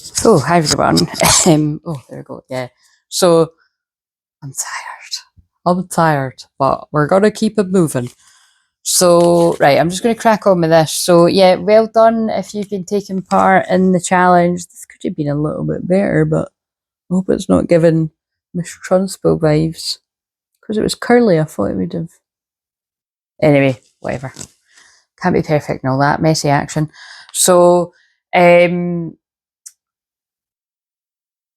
So, hi everyone. Oh, there we go. Yeah. So, I'm tired, but we're gonna keep it moving. So, right, I'm just gonna crack on with this. So, yeah, well done if you've been taking part in the challenge. This could have been a little bit better, but I hope it's not giving Miss Trunspo vibes. Because it was curly, I thought it would have. Anyway, whatever. Can't be perfect and all that. Messy action. So,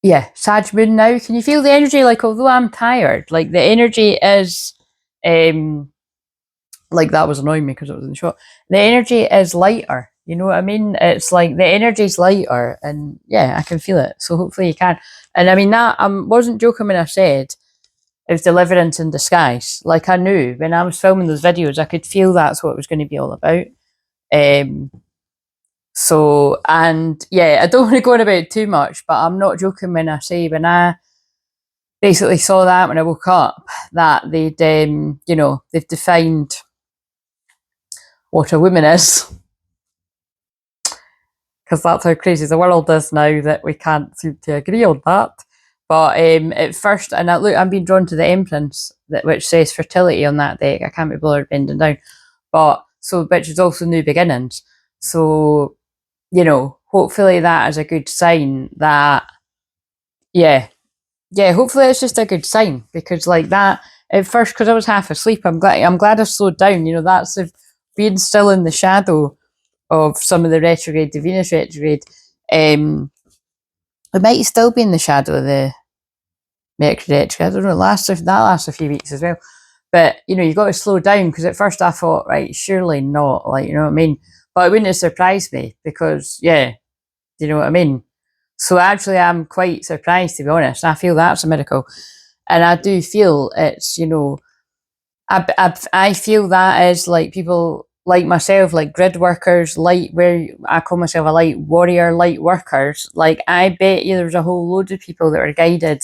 yeah, Sag Moon now. Can you feel the energy? Like, although I'm tired, like the energy is, like that was annoying me because it was in the shot. The energy is lighter. You know what I mean? It's like the energy's lighter, and yeah, I can feel it. So hopefully you can. And I mean that I wasn't joking when I said it was deliverance in disguise. Like I knew when I was filming those videos, I could feel that's what it was going to be all about. So, and yeah, I don't want to go on about it too much, but I'm not joking when I say when I basically saw that when I woke up that they'd, you know, they've defined what a woman is. Because that's how crazy the world is now that we can't seem to agree on that. But at first, and look, I'm being drawn to the Empress, which says fertility on that deck. I can't be bothered bending down. But, so, which is also new beginnings. So, you know, hopefully that is a good sign that, yeah, hopefully it's just a good sign because like that at first, because I was half asleep, I'm glad I slowed down. You know, that's if being still in the shadow of some of the retrograde, the Venus retrograde. It might still be in the shadow of the Mercury retrograde. I don't know. That lasts a few weeks as well. But you know, you got to slow down because at first I thought, right, surely not. Like, you know what I mean? But it wouldn't have surprised me because, yeah, you know what I mean? So actually, I'm quite surprised, to be honest. I feel that's a miracle. And I do feel it's, you know, I feel that is like people like myself, like grid workers, light, where I call myself a light warrior, light workers. Like, I bet you there's a whole load of people that are guided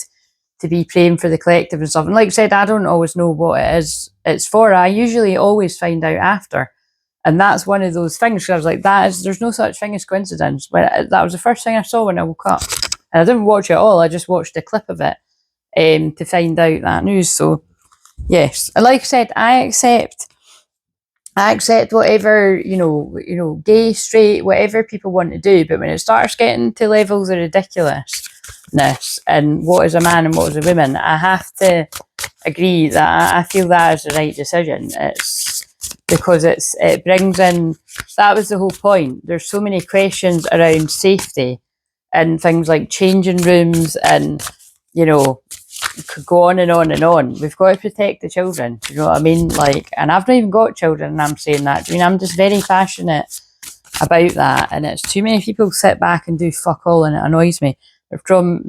to be praying for the collective and stuff. And like I said, I don't always know what it is it's for. I usually always find out after. And that's one of those things. I was like, there's no such thing as coincidence. That was the first thing I saw when I woke up. And I didn't watch it all. I just watched a clip of it to find out that news. So, yes. And like I said, I accept whatever, you know, gay, straight, whatever people want to do. But when it starts getting to levels of ridiculousness and what is a man and what is a woman, I have to agree that I feel that is the right decision. It's because it brings in, that was the whole point. There's so many questions around safety and things like changing rooms and, you know, could go on and on and on. We've got to protect the children. You know what I mean? Like, and I've not even got children and I'm saying that. I mean, I'm just very passionate about that. And it's too many people sit back and do fuck all and it annoys me. They're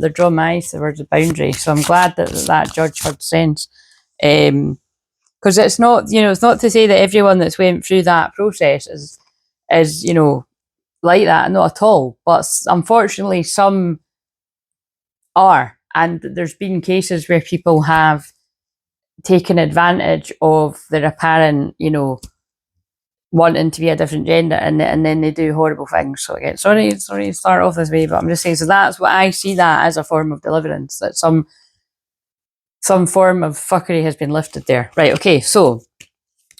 drawn my eyes towards the boundary. So I'm glad that judge had sense. Because it's not, you know, it's not to say that everyone that's went through that process is, you know, like that, not at all. But unfortunately, some are. And there's been cases where people have taken advantage of their apparent, you know, wanting to be a different gender, and then they do horrible things. So again, sorry to start off this way, but I'm just saying, so that's what I see that as, a form of deliverance, that some form of fuckery has been lifted there. Right, okay, so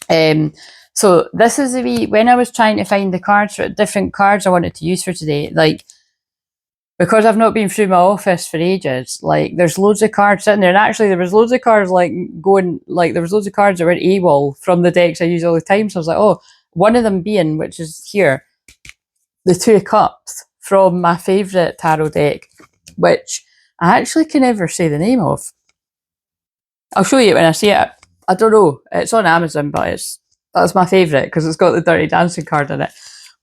so this is when I was trying to find the cards for different cards I wanted to use for today, like, because I've not been through my office for ages, like, there's loads of cards sitting there, and actually there was loads of cards like going, like, there was loads of cards that were AWOL from the decks I use all the time. So I was like, oh, one of them being, which is here, the Two of Cups from my favourite tarot deck, which I actually can never say the name of. I'll show you when I see it. I don't know. It's on Amazon, but that's my favourite because it's got the Dirty Dancing card in it.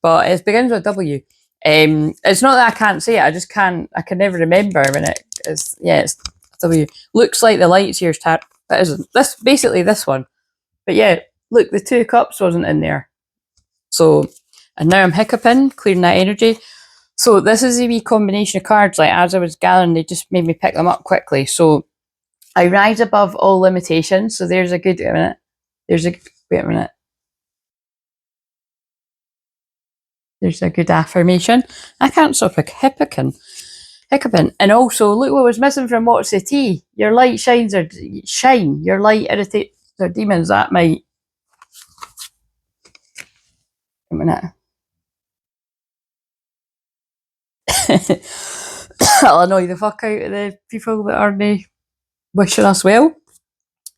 But it begins with W. It's not that I can't say it. I can never remember when it is. Yeah, it's W. Looks like the Light Year's tarot. It isn't. Basically this one. But yeah, look, the Two of Cups wasn't in there. So, and now I'm hiccuping, clearing that energy. So this is a wee combination of cards. Like, as I was gathering, they just made me pick them up quickly. So I rise above all limitations. So there's a good, wait a minute. Wait a minute. There's a good affirmation. I can't stop hiccuping. hiccuping. And also, look what was missing from What's the Tea? Your light shines or shine. Your light irritates their demons. That might. A minute. I'll annoy the fuck out of the people that are wishing us well.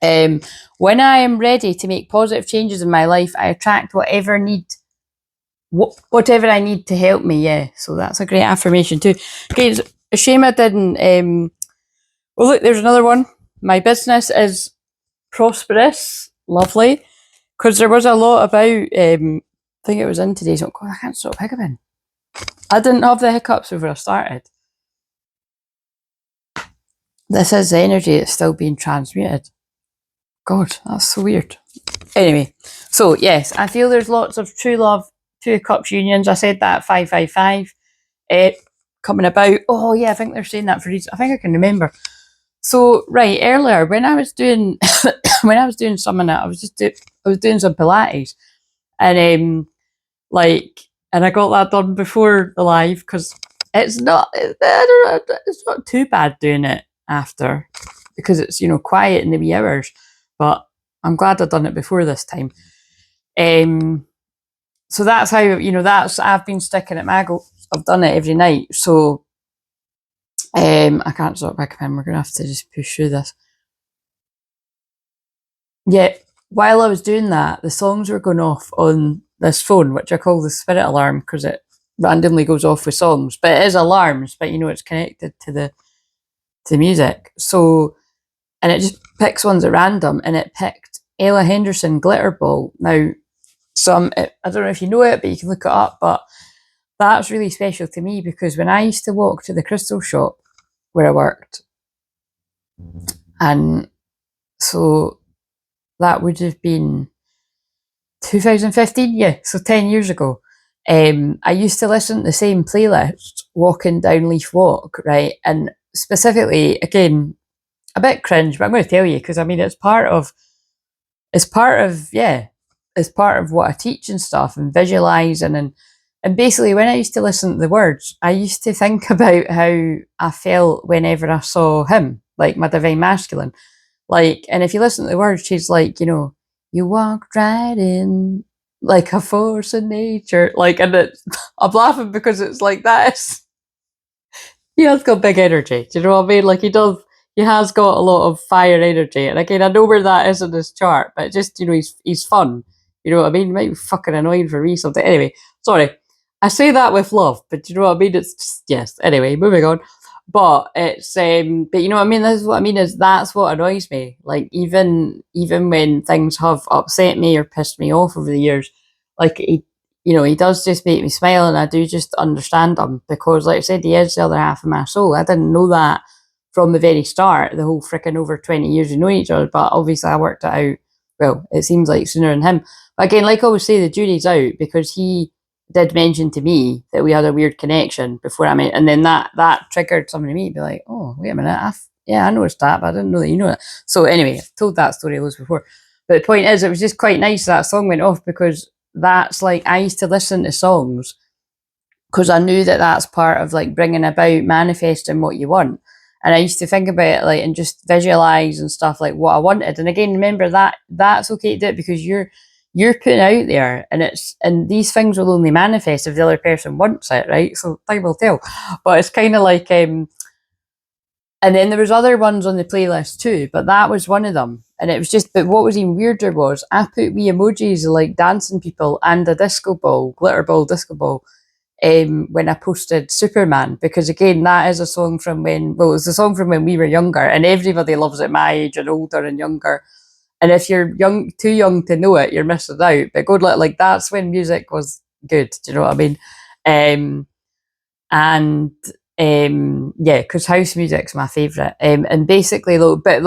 When I am ready to make positive changes in my life, I attract whatever I need to help me. Yeah, so that's a great affirmation too. Okay, it's a shame I didn't. Well, look, there's another one. My business is prosperous. Lovely. Because there was a lot about, I think it was in today's, oh God, I can't stop hiccuping. I didn't have the hiccups before I started. This is the energy that's still being transmuted. God, that's so weird. Anyway, so yes, I feel there's lots of true love, 2 of Cups unions. I said that 555 coming about. Oh yeah, I think they're saying that for reasons. I think I can remember. So right earlier when I was doing when I was doing some of that, I was doing some Pilates, and and I got that done before the live because it's not too bad doing it after because it's quiet in the wee hours, but I'm glad I've done it before this time. So that's how I've been sticking at my goals. I've done it every night, so I can't stop recommending. We're gonna have to just push through this. Yeah, while I was doing that, the songs were going off on this phone, which I call the spirit alarm because it randomly goes off with songs, but it is alarms, but it's connected to the music. So, and it just picks ones at random, and it picked Ella Henderson Glitter Ball. Now, I don't know if you know it, but you can look it up, but that's really special to me because when I used to walk to the crystal shop where I worked, and so that would have been 2015, yeah, so 10 years ago. I used to listen to the same playlist walking down Leaf Walk, right? And specifically, again, a bit cringe, but I'm going to tell you because it's part of what I teach and stuff, and visualizing and basically when I used to listen to the words, I used to think about how I felt whenever I saw him, like my divine masculine. And if you listen to the words, she's like, you walked right in like a force of nature. And I'm laughing because it's like that. He has got big energy. Do you know what I mean? He has got a lot of fire energy. And again, I know where that is in this chart, but just, he's fun. You know what I mean? He might be fucking annoying for me something. Anyway, sorry. I say that with love, but you know what I mean? It's just, yes. Anyway, moving on. But it's, but you know what I mean? This is what I mean is that's what annoys me. Even when things have upset me or pissed me off over the years, he does just make me smile, and I do just understand him because, like I said, he is the other half of my soul. I didn't know that from the very start, the whole freaking over 20 years of knowing each other, but obviously I worked it out, well, it seems like sooner than him. But again, like I always say, the jury's out because he did mention to me that we had a weird connection before I met, and then that triggered somebody to me to be like, oh, wait a minute, I noticed that, but I didn't know that you know it. So anyway, I've told that story loads before. But the point is, it was just quite nice that song went off because that's I used to listen to songs because I knew that that's part of bringing about manifesting what you want. And I used to think about it and just visualize and stuff what I wanted. And again, remember that's okay to do it because you're putting out there, and these things will only manifest if the other person wants it, right? So time will tell. But it's kind of and then there was other ones on the playlist too, but that was one of them. And it was but what was even weirder was I put wee emojis of dancing people and a disco ball, glitter ball, disco ball, when I posted Superman, because again, that is a song from it's a song from when we were younger, and everybody loves it my age and older and younger. And if you're too young to know it, you're missing out. But good luck, that's when music was good. Do you know what I mean? Yeah, because house music's my favourite. And basically though, but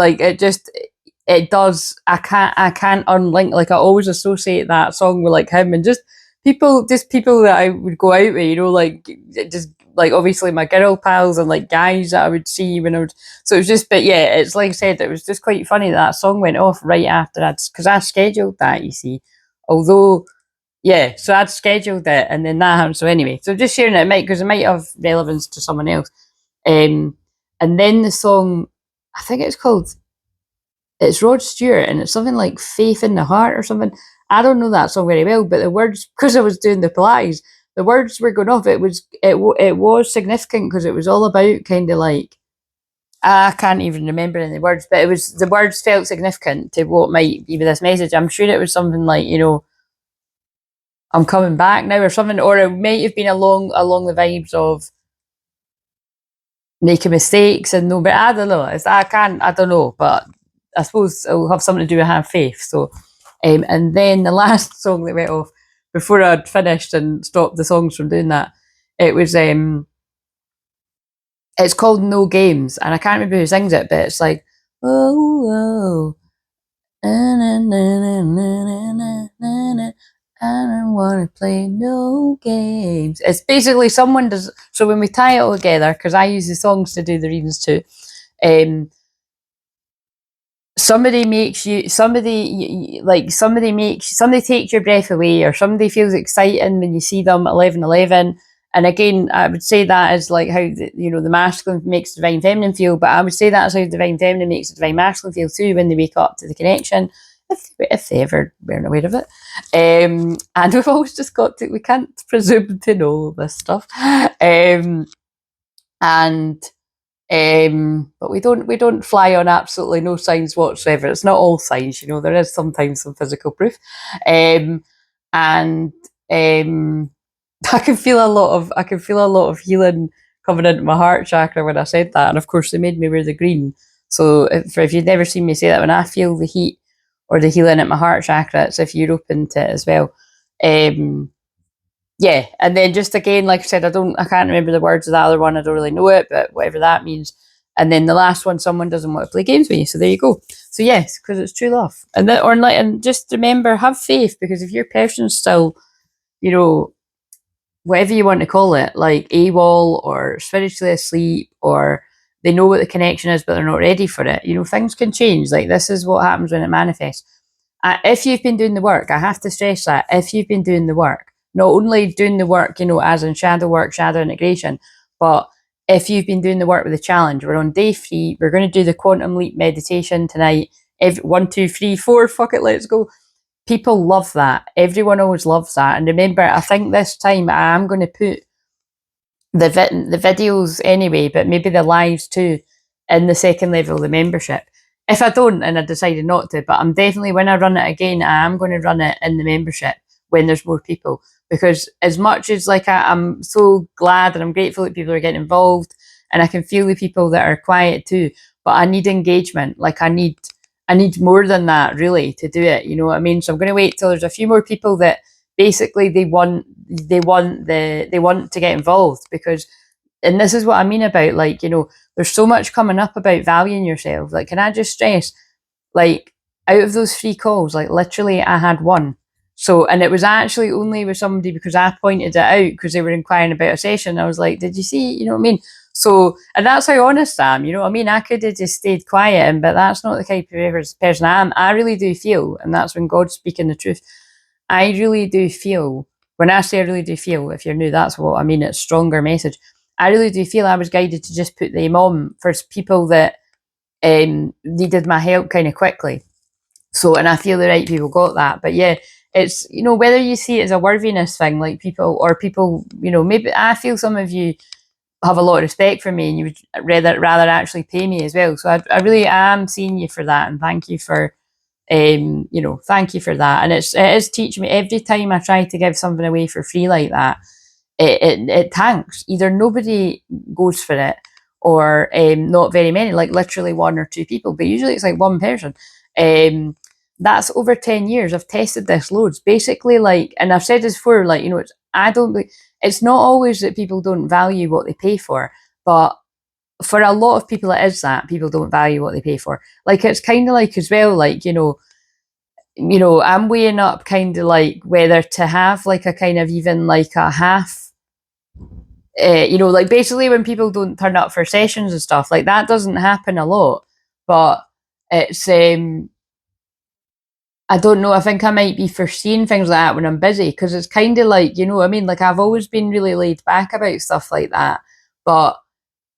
it does. I can't unlink. I always associate that song with him and just people that I would go out with. Just obviously my girl pals and guys that I would see when I would. So it was just, but yeah, it's like I said, it was just quite funny that song went off right after because I scheduled that. You see, although. Yeah, so I'd scheduled it and then that happened. So anyway, so just sharing it, because it might have relevance to someone else. And then the song, I think it's Rod Stewart, and it's something like Faith in the Heart or something. I don't know that song very well, but the words, because I was doing the Pilates, the words were going off. It was significant because it was all about kind of like, I can't even remember any words, but the words felt significant to what might be this message. I'm sure it was something like, I'm coming back now or something, or it might have been along the vibes of making mistakes and no, but I don't know. I don't know, but I suppose it'll have something to do with have faith. So, and then the last song that went off before I'd finished and stopped the songs from doing that, it was it's called No Games, and I can't remember who sings it, but it's like, oh, I don't want to play no games. It's basically someone does. So when we tie it all together, because I use the songs to do the readings too, somebody takes your breath away, or somebody feels exciting when you see them at 11:11. And again, I would say that is like how the masculine makes the divine feminine feel, but I would say that's how the divine feminine makes the divine masculine feel too when they wake up to the connection, if they ever weren't aware of it. And we've always just we can't presume to know this stuff. But we don't fly on absolutely no signs whatsoever. It's not all signs, there is sometimes some physical proof. And I can feel a lot of healing coming into my heart chakra when I said that. And of course they made me wear the green. So if you've never seen me say that, when I feel the heat or the healing at my heart chakra, it's if you're open to it as well. Yeah, and then just again, like I said, I can't remember the words of the other one. I don't really know it, but whatever that means. And then the last one, someone doesn't want to play games with you. So there you go. So yes, because it's true love, and just remember, have faith, because if your person's still, whatever you want to call it, like AWOL or spiritually asleep, or they know what the connection is, but they're not ready for it. Things can change. Like, this is what happens when it manifests. If you've been doing the work, I have to stress that if you've been doing the work, not only doing the work, as in shadow work, shadow integration, but if you've been doing the work with the challenge, we're on day 3. We're going to do the quantum leap meditation tonight. 1, 2, 3, 4, fuck it, let's go. People love that. Everyone always loves that. And remember, I think this time I am going to put the videos anyway, but maybe the lives too, in the second level of the membership. If I don't, and I decided not to, but I'm definitely, when I run it again, I am going to run it in the membership when there's more people. Because as much as I'm so glad and I'm grateful that people are getting involved, and I can feel the people that are quiet too, but I need engagement. Like, I need more than that, really, to do it. You know what I mean? So I'm going to wait till there's a few more people that basically they want to get involved, because, and this is what I mean about, like, there's so much coming up about valuing yourself. Like, can I just stress, like, out of those 3 calls, like, literally I had 1. So, and it was actually only with somebody because I pointed it out, because they were inquiring about a session. I was like, did you see? You know what I mean? So, and that's how honest I am. You know what I mean? I could have just stayed quiet, but that's not the type of person I am. I really do feel, and that's when God's speaking the truth. I really do feel, when I say I really do feel, if you're new, that's what I mean. It's stronger message. I really do feel I was guided to just put them on for people that needed my help kind of quickly. So, and I feel the right people got that. But yeah, it's, whether you see it as a worthiness thing, like people, maybe I feel some of you have a lot of respect for me and you would rather actually pay me as well. So I really am seeing you for that, and thank you for thank you for that. And it is teaching me every time I try to give something away for free like that, it tanks. Either nobody goes for it, or not very many, like literally 1 or 2 people, but usually it's like 1 person. That's over 10 years. I've tested this loads. Basically, like, and I've said this before, like, it's not always that people don't value what they pay for, but for a lot of people it is that people don't value what they pay for. Like, it's kind of like, as well, like, I'm weighing up kind of like whether to have like a kind of even like a half, like, basically when people don't turn up for sessions and stuff, like, that doesn't happen a lot, but it's, I don't know, I think I might be foreseeing things like that when I'm busy, because it's kind of like, what I mean? Like, I've always been really laid back about stuff like that, but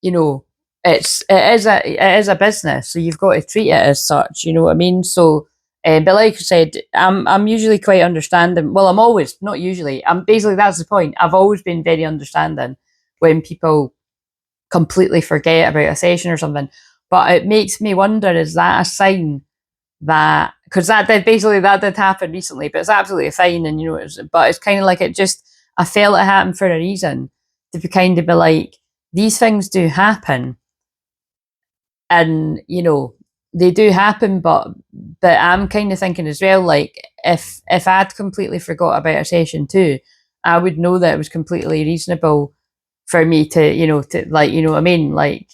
you know, it is a business, so you've got to treat it as such. You know what I mean? So, but like I said, I'm usually quite understanding. Well, I'm always not usually. I'm basically that's the point. I've always been very understanding when people completely forget about a session or something. But it makes me wonder: is that a sign that because that did happen recently, but it's absolutely fine, and you know, but it's kind of like it just I felt it happened for a reason to be kind of be like these things do happen, and you know they do happen, but I'm kind of thinking as well, like if I'd completely forgot about a session too, I would know that it was completely reasonable for me to to like you know what I mean like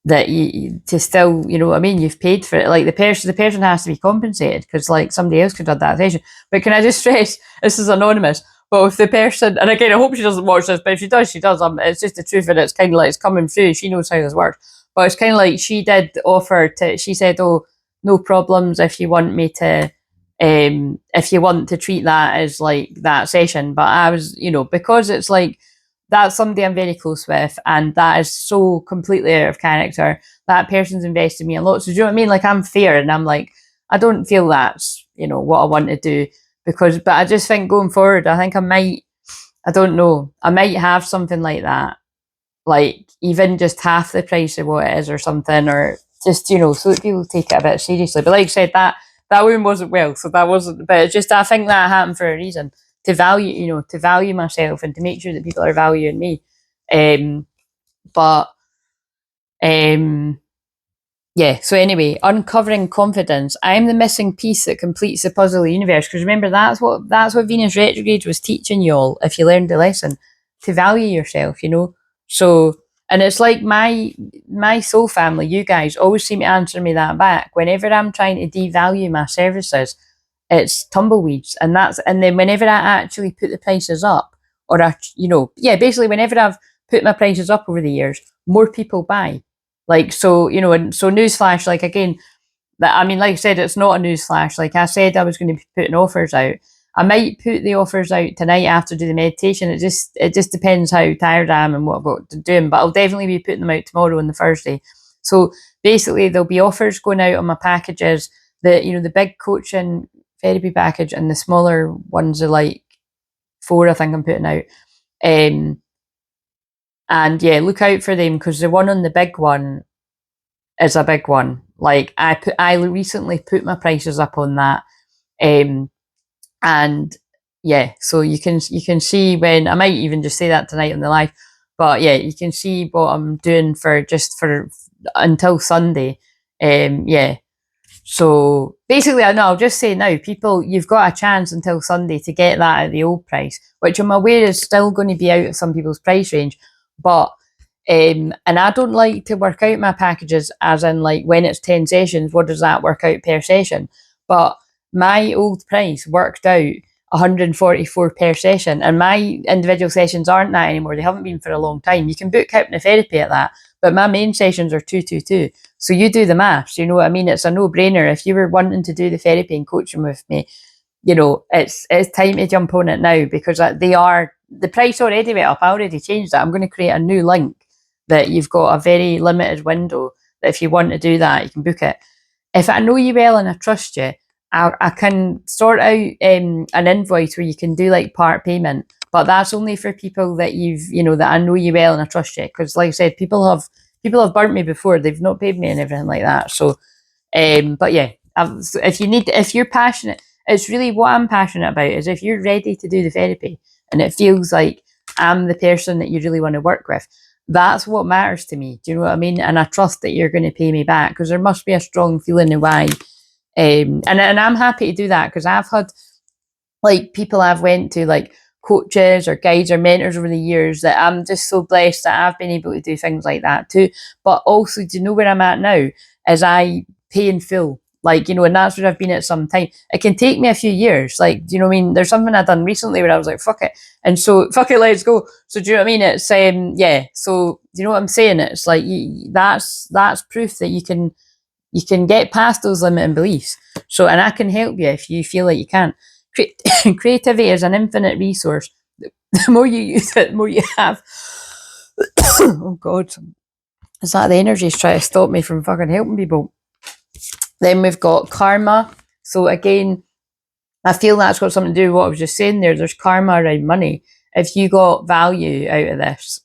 that you to still you know what I mean you've paid for it like the person has to be compensated because like somebody else could have done that session. But can I just stress this is anonymous, but if the person, and again I hope she doesn't watch this, but if she does she does, it's just the truth, and it's kind of like it's coming through, she knows how this works. But it's kind of like she did offer to, she said, oh, no problems if you want me to if you want to treat that as like that session. But I was, you know, because it's like that's somebody I'm very close with, and that is so completely out of character. That person's invested me a lot. So do you know what I mean? Like I'm fair, and I'm like, I don't feel that's you know what I want to do because, but I just think going forward, I think I might, I don't know, I might have something like that, like even just half the price of what it is or something, or just you know, so that people take it a bit seriously. But like I said, that woman wasn't well, so that wasn't. But it's just I think that happened for a reason to value, you know, to value myself and to make sure that people are valuing me. But um, yeah. So anyway, uncovering confidence. I'm the missing piece that completes the puzzle of the universe. Because remember, that's what Venus retrograde was teaching you all. If you learned the lesson, to value yourself, you know. So, and it's like my soul family. You guys always seem to answer me that back whenever I'm trying to devalue my services. It's tumbleweeds, and then whenever I actually put the prices up, or I, you know, yeah, basically whenever I've put my prices up over the years, more people buy. Like so, you know, and so newsflash, like again, that I mean, like I said, it's not a newsflash. Like I said, I was going to be putting offers out. I might put the offers out tonight after do the meditation. It just depends how tired I am and what I've got to do. But I'll definitely be putting them out tomorrow and the Thursday. So basically, there'll be offers going out on my packages. The big coaching therapy package and the smaller ones are like 4. I think I'm putting out. And yeah, look out for them because the one on the big one is a big one. Like I recently put my prices up on that, and yeah, so you can see when I might even just say that tonight on the live, but yeah, you can see what I'm doing for until Sunday. Yeah. So basically, I know I'll just say now, people, you've got a chance until Sunday to get that at the old price, which I'm aware is still going to be out of some people's price range, but and I don't like to work out my packages as in like when it's 10 sessions, what does that work out per session? But my old price worked out 144 per session, and my individual sessions aren't that anymore. They haven't been for a long time. You can book hypnotherapy at that, but my main sessions are 222. So you do the maths, you know what I mean? It's a no-brainer. If you were wanting to do the therapy and coaching with me, you know, it's time to jump on it now because the price already went up. I already changed that. I'm going to create a new link that you've got a very limited window that if you want to do that, you can book it. If I know you well and I trust you, I can sort out an invoice where you can do like part payment, but that's only for people that that I know you well and I trust you. Because like I said, people have burnt me before. They've not paid me and everything like that. So, but yeah, if you're passionate, it's really what I'm passionate about is if you're ready to do the therapy and it feels like I'm the person that you really want to work with, that's what matters to me. Do you know what I mean? And I trust that you're going to pay me back because there must be a strong feeling of why. And I'm happy to do that because I've had like people I've went to like coaches or guides or mentors over the years that I'm just so blessed that I've been able to do things like that too. But also, do you know where I'm at now? Is I pay in full. Like, you know, and that's where I've been at some time. It can take me a few years. Like, do you know what I mean? There's something I've done recently where I was like, fuck it. And so, fuck it, let's go. So, do you know what I mean? It's, yeah. So, do you know what I'm saying? It's like, that's proof that you can get past those limiting beliefs. So, and I can help you if you feel like you can't. Creativity is an infinite resource. The more you use it, the more you have. Oh God. Is that the energies trying to stop me from fucking helping people? Then we've got karma. So again, I feel that's got something to do with what I was just saying there. There's karma around money. If you got value out of this,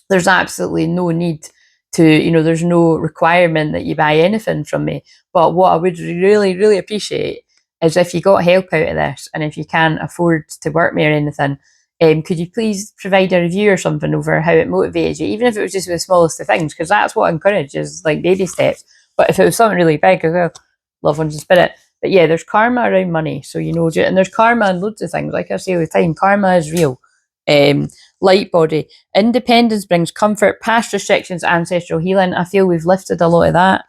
there's absolutely no need to, there's no requirement that you buy anything from me. But what I would really, really appreciate is if you got help out of this, and if you can't afford to work me or anything, could you please provide a review or something over how it motivated you, even if it was just the smallest of things, because that's what I encourage, is like baby steps. But if it was something really big as well, love ones in spirit. But yeah, there's karma around money. So, and there's karma in loads of things. Like I say all the time, karma is real. Light body. Independence brings comfort, past restrictions, ancestral healing. I feel we've lifted a lot of that.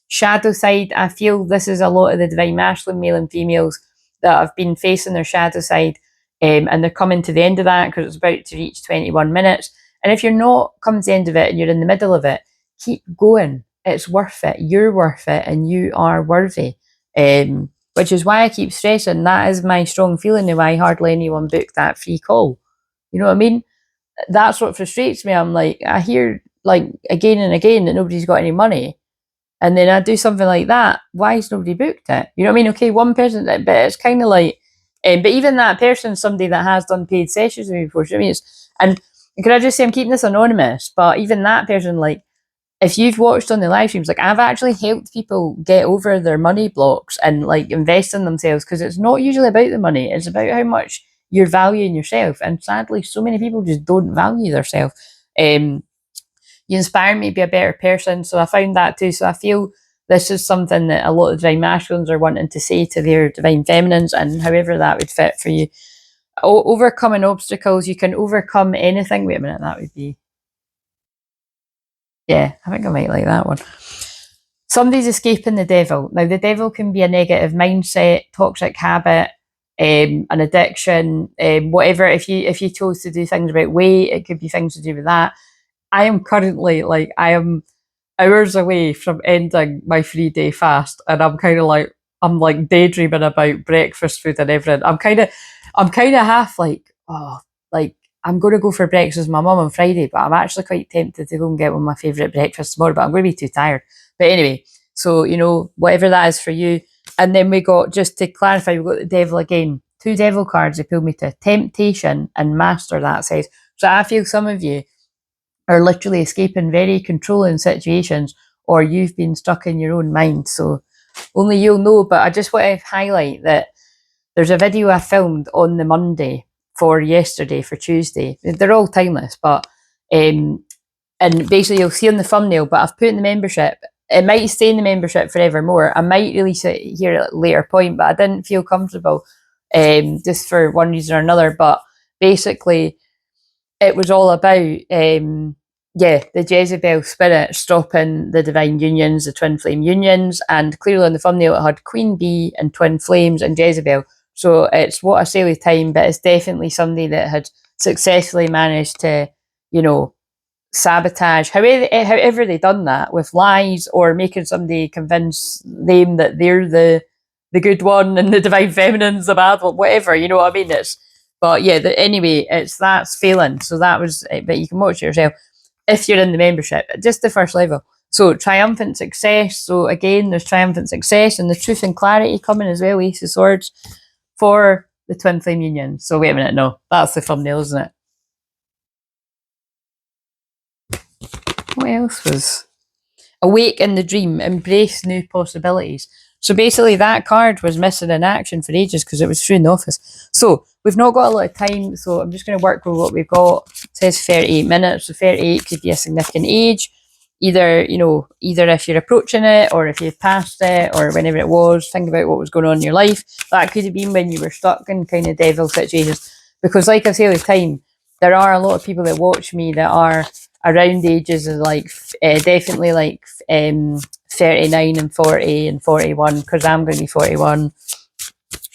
Shadow side, I feel this is a lot of the divine masculine, male and females, that have been facing their shadow side, and they're coming to the end of that because it's about to reach 21 minutes. And if you're not coming to the end of it and you're in the middle of it, keep going. It's worth it. You're worth it, and you are worthy. Which is why I keep stressing that is my strong feeling of why hardly anyone booked that free call. You know what I mean? That's what frustrates me. I'm like, I hear like again and again that nobody's got any money. And then I do something like that. Why has nobody booked it? You know what I mean? Okay, one person, but it's kind of like, but even that person, somebody that has done paid sessions with me before. So I mean, and could I just say I'm keeping this anonymous? But even that person, like, if you've watched on the live streams, like I've actually helped people get over their money blocks and like invest in themselves, because it's not usually about the money. It's about how much you're valuing yourself. And sadly, so many people just don't value themselves. You inspire me to be a better person. So I found that too. So I feel this is something that a lot of divine masculines are wanting to say to their divine feminines, and however that would fit for you. Overcoming obstacles. You can overcome anything. Wait a minute, that would be... Yeah, I think I might like that one. Somebody's escaping the devil. Now, the devil can be a negative mindset, toxic habit, an addiction, whatever. If you chose to do things about weight, it could be things to do with that. I am currently I am hours away from ending my 3-day fast, and I'm like daydreaming about breakfast food and everything. I'm kind of half like, oh, like I'm going to go for breakfast with my mum on Friday, but I'm actually quite tempted to go and get one of my favourite breakfasts tomorrow, but I'm going to be too tired. But anyway, so whatever that is for you. And then we got, just to clarify, we've got the devil again. 2 devil cards they pulled me to: temptation and master, that says. So I feel some of you are literally escaping very controlling situations, or you've been stuck in your own mind. So only you'll know. But I just want to highlight that there's a video I filmed on the Monday for yesterday, for Tuesday. They're all timeless, but and basically you'll see on the thumbnail, but I've put in the membership. It might stay in the membership forevermore. I might release it here at a later point, but I didn't feel comfortable, just for one reason or another. But basically it was all about the Jezebel spirit stopping the divine unions, the twin flame unions, and clearly on the thumbnail it had Queen Bee and Twin Flames and Jezebel. So it's what I say all the time, but it's definitely somebody that had successfully managed to, sabotage, however they done that, with lies or making somebody convince them that they're the good one and the divine feminine's the bad one, whatever, you know what I mean? But yeah, anyway, that's failing. So that was, but you can watch it yourself if you're in the membership, just the first level. So triumphant success. So again, there's triumphant success, and the truth and clarity coming as well, Ace of Swords, for the twin flame union. So wait a minute, no, that's the thumbnail, isn't it? What else was? Awake in the dream, embrace new possibilities. So basically that card was missing in action for ages because it was through in the office. So we've not got a lot of time, so I'm just going to work with what we've got. It says 38 minutes, so 38 could be a significant age. Either if you're approaching it, or if you've passed it, or whenever it was, think about what was going on in your life. That could have been when you were stuck in kind of devil situations. Because like I say all the time, there are a lot of people that watch me that are around ages of definitely 39 and 40 and 41, because I'm going to be 41.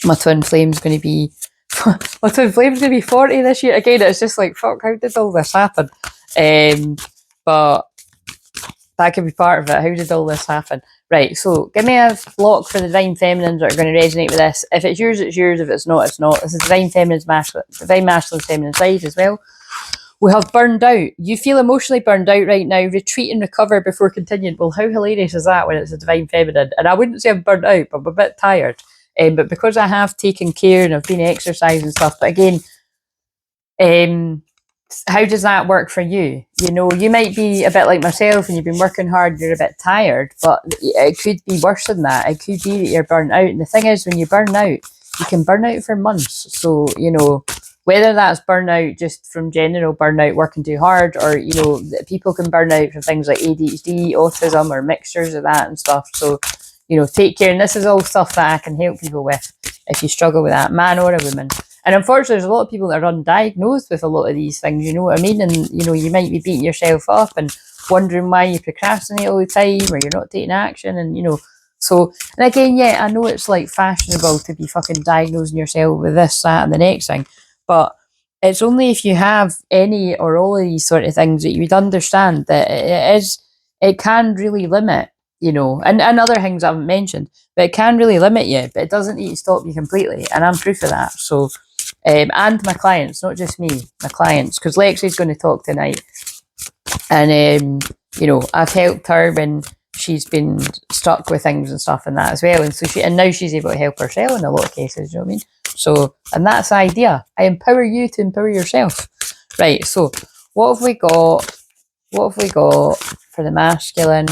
My twin flame's going to be 40 this year. Again, it's just like, fuck, how did all this happen? But that could be part of it. How did all this happen? Right, so give me a block for the divine feminines that are going to resonate with this. If it's yours, it's yours. If it's not, it's not. This is divine feminines, divine masculine feminine side as well. we have burned out. You feel emotionally burned out right now. Retreat and recover before continuing. Well, how hilarious is that when it's a divine feminine? And I wouldn't say I'm burned out, but I'm a bit tired. But because I have taken care and I've been exercising and stuff, but again, how does that work for you? You know, you might be a bit like myself and you've been working hard, you're a bit tired, but it could be worse than that. It could be that you're burnt out. And the thing is, when you burn out, you can burn out for months. So, you know, whether that's burnout just from general burnout, working too hard, or, you know, people can burn out from things like ADHD, autism, or mixtures of that and stuff. So, you know, take care. And this is all stuff that I can help people with if you struggle with that, man or a woman. And unfortunately, there's a lot of people that are undiagnosed with a lot of these things, you know what I mean? And, you know, you might be beating yourself up and wondering why you procrastinate all the time or you're not taking action. And, you know, so, and again, yeah, I know it's like fashionable to be fucking diagnosing yourself with this, that, and the next thing. But it's only if you have any or all of these sort of things that you would understand that it can really limit, you know, and other things I haven't mentioned, but it can really limit you, but it doesn't need to stop you completely. And I'm proof of that. So, and my clients, not just me, my clients, because Lexi's going to talk tonight. And, you know, I've helped her when she's been stuck with things and stuff and that as well. And so and now she's able to help herself in a lot of cases, you know what I mean? So, and that's the idea. I empower you to empower yourself. Right, so what have we got? What have we got for the masculine?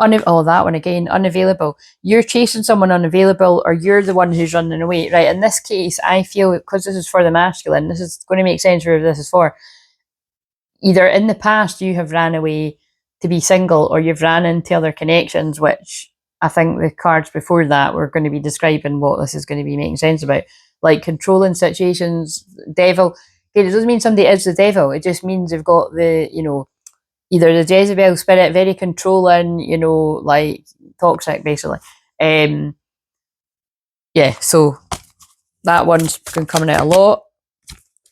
Oh, that one again, unavailable. You're chasing someone unavailable, or you're the one who's running away. Right, in this case, I feel, because this is for the masculine, this is going to make sense for who this is for. Either in the past you have ran away to be single, or you've ran into other connections, which I think the cards before that were going to be describing what this is going to be making sense about. Like controlling situations, devil. Okay, it doesn't mean somebody is the devil. It just means they've got the, you know, either the Jezebel spirit, very controlling, you know, like toxic, basically. Yeah, so that one's been coming out a lot.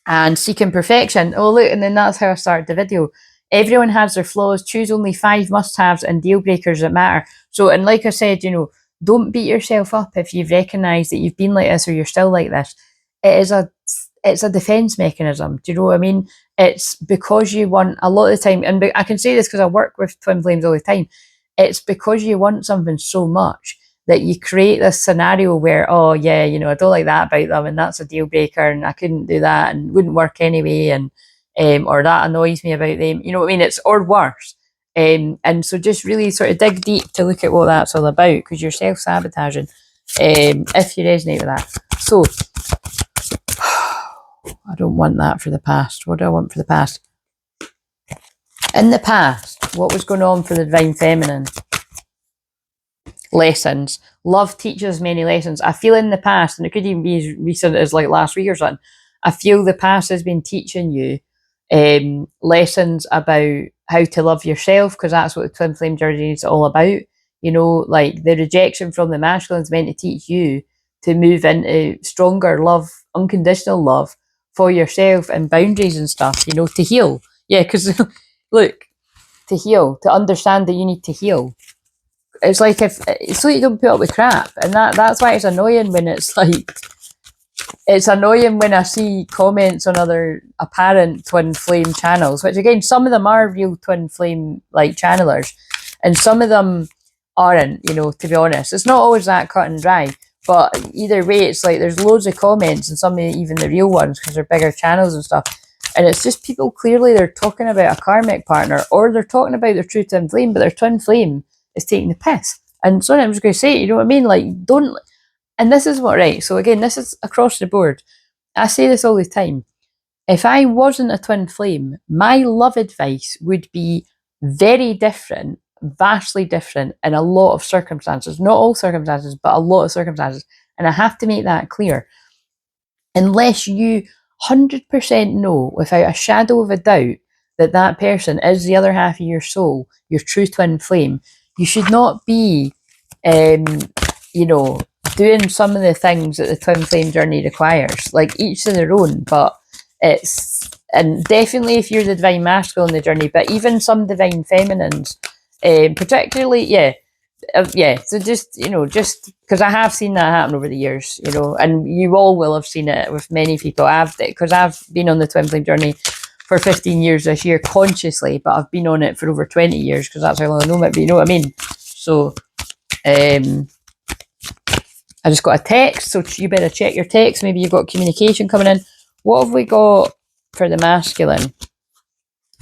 And seeking perfection. Oh, look, and then that's how I started the video. Everyone has their flaws. Choose only 5 must-haves and deal breakers that matter. So, and like I said, you know, don't beat yourself up if you've recognised that you've been like this or you're still like this. It's a defence mechanism. Do you know what I mean? It's because you want, a lot of the time, and I can say this because I work with twin flames all the time, it's because you want something so much that you create this scenario where, oh yeah, you know, I don't like that about them, and that's a deal breaker, and I couldn't do that, and wouldn't work anyway, and or that annoys me about them. You know what I mean? It's or worse. And so just really sort of dig deep to look at what that's all about, because you're self-sabotaging. If you resonate with that. So I don't want that for the past. What do I want for the past? In the past, what was going on for the divine feminine? Lessons. Love teaches many lessons. I feel in the past, and it could even be as recent as like last week or something, I feel the past has been teaching you lessons about how to love yourself, because that's what the twin flame journey is all about. You know, like the rejection from the masculine is meant to teach you to move into stronger love, unconditional love for yourself, and boundaries and stuff, you know, to heal. Yeah, because look, to heal, to understand that you need to heal. It's like so you don't put up with crap, and that's why it's annoying when it's like, it's annoying when I see comments on other apparent twin flame channels, which again, some of them are real twin flame like channelers, and some of them aren't, you know, to be honest. It's not always that cut and dry, but either way, it's like there's loads of comments, and some of even the real ones, because they're bigger channels and stuff, and it's just people clearly they're talking about a karmic partner, or they're talking about their true twin flame, but their twin flame is taking the piss. And so I'm just going to say it, you know what I mean? Like, don't, and this is what, right, so again, this is across the board. I say this all the time. If I wasn't a twin flame, my love advice would be very different, vastly different in a lot of circumstances. Not all circumstances, but a lot of circumstances. And I have to make that clear. Unless you 100% know without a shadow of a doubt that that person is the other half of your soul, your true twin flame, you should not be, you know, doing some of the things that the twin flame journey requires. Like, each to their own, but it's, and definitely if you're the divine masculine in the journey, but even some divine feminines, particularly, yeah, yeah, so just, you know, just because I have seen that happen over the years, you know, and you all will have seen it with many people. Because I've been on the Twinflame journey for 15 years this year consciously, but I've been on it for over 20 years because that's how long I know it, but you know what I mean? So, I just got a text, so you better check your text. Maybe you've got communication coming in. What have we got for the masculine?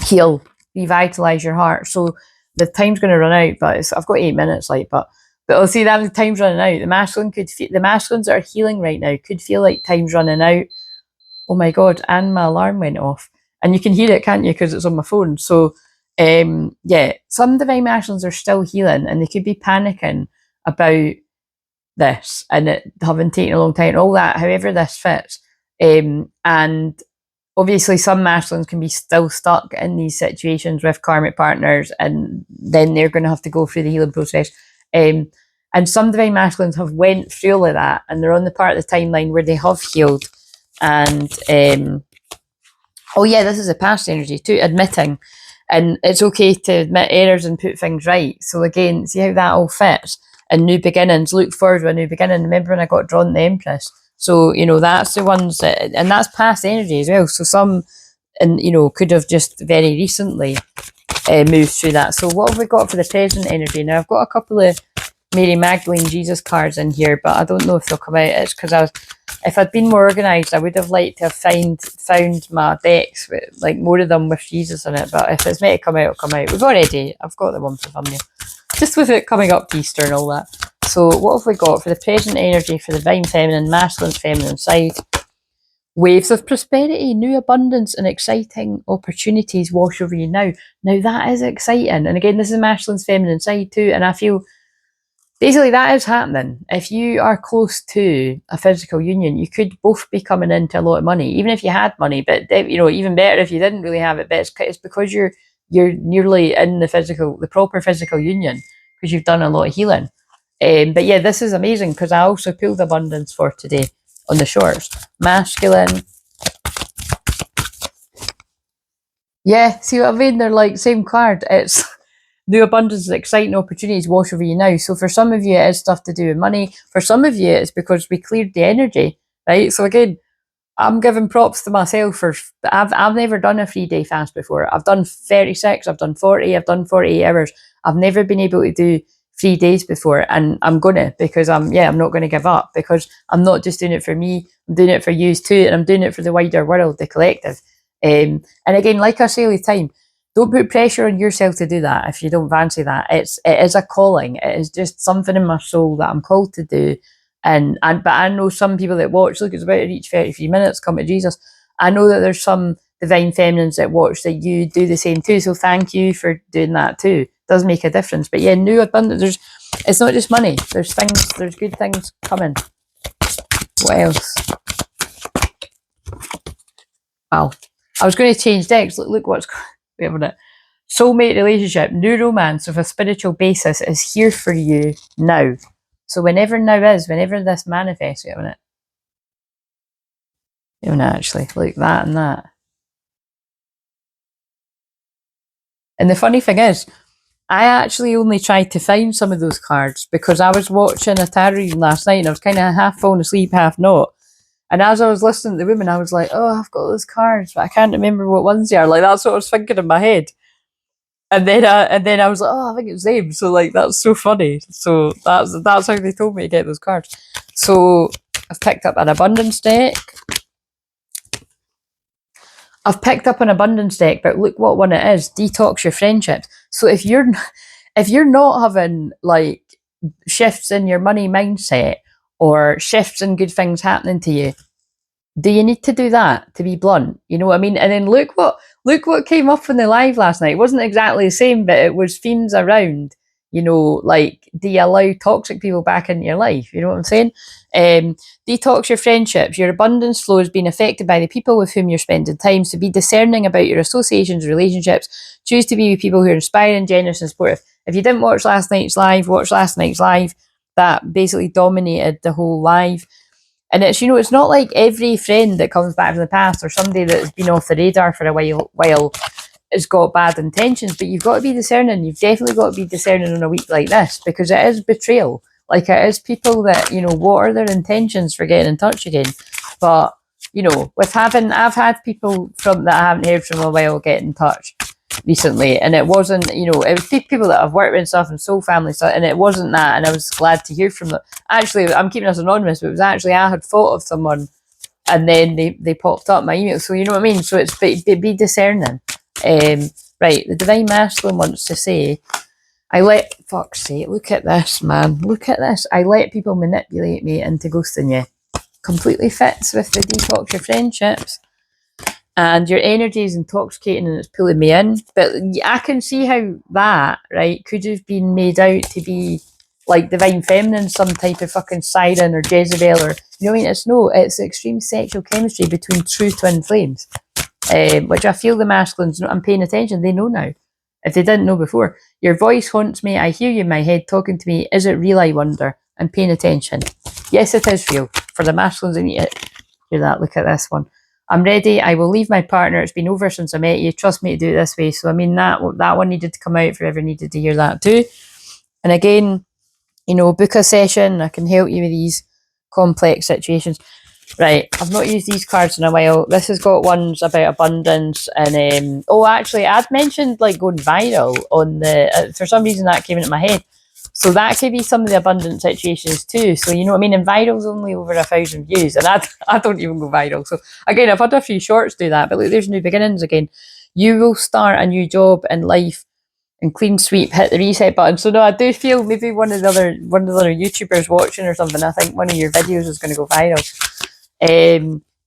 Heal, revitalize your heart. So the time's going to run out, but I've got 8 minutes, like, but I'll see that the time's running out. The masculines that are healing right now could feel like time's running out. Oh my god! And my alarm went off, and you can hear it, can't you? Because it's on my phone. So, yeah, some divine masculines are still healing, and they could be panicking about this and it having taken a long time, and all that. However, this fits, and obviously some masculines can be still stuck in these situations with karmic partners, and then they're going to have to go through the healing process. And some divine masculines have went through all of that, and they're on the part of the timeline where they have healed. And oh yeah, this is a past energy too, admitting, and it's okay to admit errors and put things right. So again, see how that all fits. And new beginnings, look forward to a new beginning. Remember when I got drawn the Empress? So, you know, that's the ones that, and that's past energy as well. So some, and you know, could have just very recently moved through that. So what have we got for the present energy? Now I've got a couple of Mary Magdalene Jesus cards in here, but I don't know if they'll come out. It's because if I'd been more organised, I would have liked to have found my decks with like more of them with Jesus in it. But if it's meant to come out, it'll come out. I've got the one for thumbnail. Just with it coming up to Easter and all that. So what have we got for the present energy for the divine feminine, masculine feminine side? Waves of prosperity, new abundance and exciting opportunities wash over you now. Now that is exciting. And again, this is masculine's feminine side too. And I feel basically that is happening. If you are close to a physical union, you could both be coming into a lot of money, even if you had money. But you know, even better if you didn't really have it. But it's because you're nearly in the proper physical union, because you've done a lot of healing. But yeah, this is amazing because I also pulled abundance for today on the shorts. Masculine. Yeah, see what I mean? They're like same card. It's new abundance and exciting opportunities wash over you now. So for some of you, it is stuff to do with money. For some of you, it's because we cleared the energy, right? So again, I'm giving props to myself for I've never done a 3-day fast before. I've done 36, I've done 40, I've done 48 hours. I've never been able to do 3 days before, and I'm gonna, because I'm not gonna give up, because I'm not just doing it for me, I'm doing it for you too, and I'm doing it for the wider world, the collective. And again, like I say all the time, don't put pressure on yourself to do that if you don't fancy that. It is a calling. It is just something in my soul that I'm called to do. But I know some people that watch, look, it's about to reach 33 minutes, come to Jesus. I know that there's some divine feminines that watch that you do the same too. So thank you for doing that too. It does make a difference. But yeah, new abundance, it's not just money. There's good things coming. What else? Wow. I was going to change decks. Look what's, wait a minute. Soulmate relationship, new romance with a spiritual basis is here for you now. So whenever this manifests, wait a minute. Wait a minute, actually, like that and that. And the funny thing is, I actually only tried to find some of those cards because I was watching a tarot reading last night and I was kind of half falling asleep, half not. And as I was listening to the women, I was like, oh, I've got those cards, but I can't remember what ones they are. Like, that's what I was thinking in my head. And then I was like, oh, I think it's them. So like, that's so funny. So that's how they told me to get those cards. So I've picked up an abundance deck. But look what one it is. Detox your friendships. So if you're not having like shifts in your money mindset or shifts in good things happening to you, do you need to do that, to be blunt? You know what I mean? And then look what came up in the live last night. It wasn't exactly the same, but it was themes around, you know, like, do you allow toxic people back into your life? You know what I'm saying? Detox your friendships. Your abundance flow is being affected by the people with whom you're spending time. So be discerning about your associations, relationships. Choose to be with people who are inspiring, generous and supportive. If you didn't watch last night's live, watch last night's live. That basically dominated the whole live. And it's, you know, it's not like every friend that comes back from the past or somebody that's been off the radar for a while has got bad intentions, but you've got to be discerning. You've definitely got to be discerning on a week like this, because it is betrayal. Like, it is people that, you know, what are their intentions for getting in touch again? But, you know, I've had people from that I haven't heard from a while get in touch recently, and it wasn't, you know, it was people that I've worked with and stuff, and soul family stuff, and it wasn't that, and I was glad to hear from them. Actually, I'm keeping this anonymous, but it was actually I had thought of someone, and then they popped up my email. So you know what I mean? So it's be discerning. Right, the Divine Masculine wants to say, fuck's sake, look at this, man. Look at this. I let people manipulate me into ghosting you. Completely fits with the detox your friendships. And your energy is intoxicating and it's pulling me in. But I can see how that, right, could have been made out to be like Divine Feminine, some type of fucking siren or Jezebel, or, you know what I mean? It's extreme sexual chemistry between true twin flames, which I feel the masculines, I'm paying attention, they know now, if they didn't know before. Your voice haunts me, I hear you in my head talking to me, is it real, I wonder? I'm paying attention. Yes, it is real. For the masculines, I need to hear that. Look at this one. I'm ready, I will leave my partner, it's been over since I met you, trust me to do it this way. So I mean, that one needed to come out for whoever needed to hear that too. And again, you know, book a session, I can help you with these complex situations. Right, I've not used these cards in a while. This has got ones about abundance, and actually I'd mentioned like going viral on the, for some reason that came into my head. So that could be some of the abundant situations too. So you know what I mean? And viral's only over 1,000 views, and I don't even go viral. So again, I've had a few shorts do that, but look, there's new beginnings again. You will start a new job in life and clean sweep, hit the reset button. So no, I do feel maybe one of the other YouTubers watching or something, I think one of your videos is going to go viral.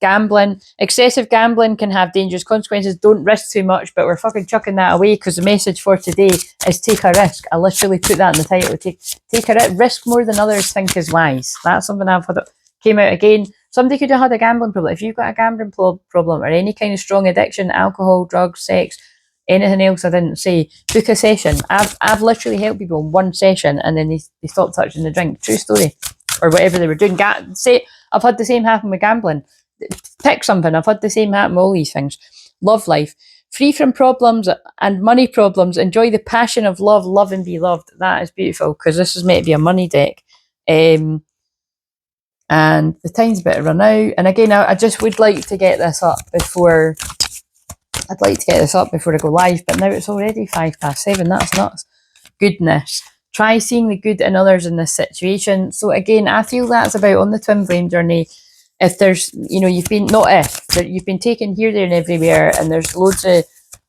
Gambling, excessive gambling can have dangerous consequences. Don't risk too much, but we're fucking chucking that away, because the message for today is take a risk. I literally put that in the title. Take a risk more than others think is wise. That's something I've had came out again. Somebody could have had a gambling problem. If you've got a gambling problem or any kind of strong addiction, alcohol, drugs, sex, anything else I didn't say, book a session. I've literally helped people in one session, and then they stopped touching the drink. True story. Or whatever they were doing. I've had the same happen with gambling. Pick something. I've had the same happen with all these things. Love life. Free from problems and money problems. Enjoy the passion of love. Love and be loved. That is beautiful, because this is meant to be a money deck. And the time's about to run out. And again, I just would like to get this up before... I'd like to get this up before I go live, but now it's already 7:05. That's nuts. Goodness. Try seeing the good in others in this situation. So again, I feel that's about on the twin flame journey. If there's, you know, you've been taken here, there and everywhere, and there's loads of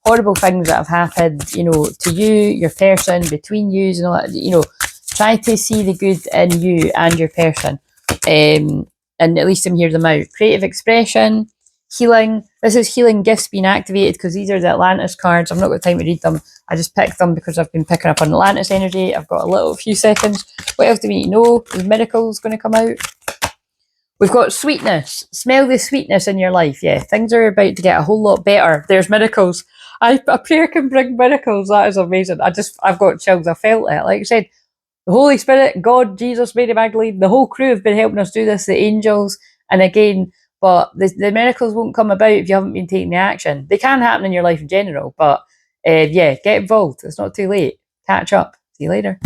horrible things that have happened, you know, to you, your person, between yous and all that, you know, try to see the good in you and your person. And at least I'm hear them out. Creative expression, healing. This is healing gifts being activated, because these are the Atlantis cards. I've not got time to read them. I just picked them because I've been picking up on Atlantis energy. I've got a few seconds. What else do we need to know? Is miracles going to come out? We've got sweetness. Smell the sweetness in your life. Yeah, things are about to get a whole lot better. There's miracles. A prayer can bring miracles. That is amazing. I've got chills. I felt it. Like I said, the Holy Spirit, God, Jesus, Mary Magdalene, the whole crew have been helping us do this. The angels, and again, but the miracles won't come about if you haven't been taking the action. They can happen in your life in general, but yeah, get involved. It's not too late. Catch up. See you later.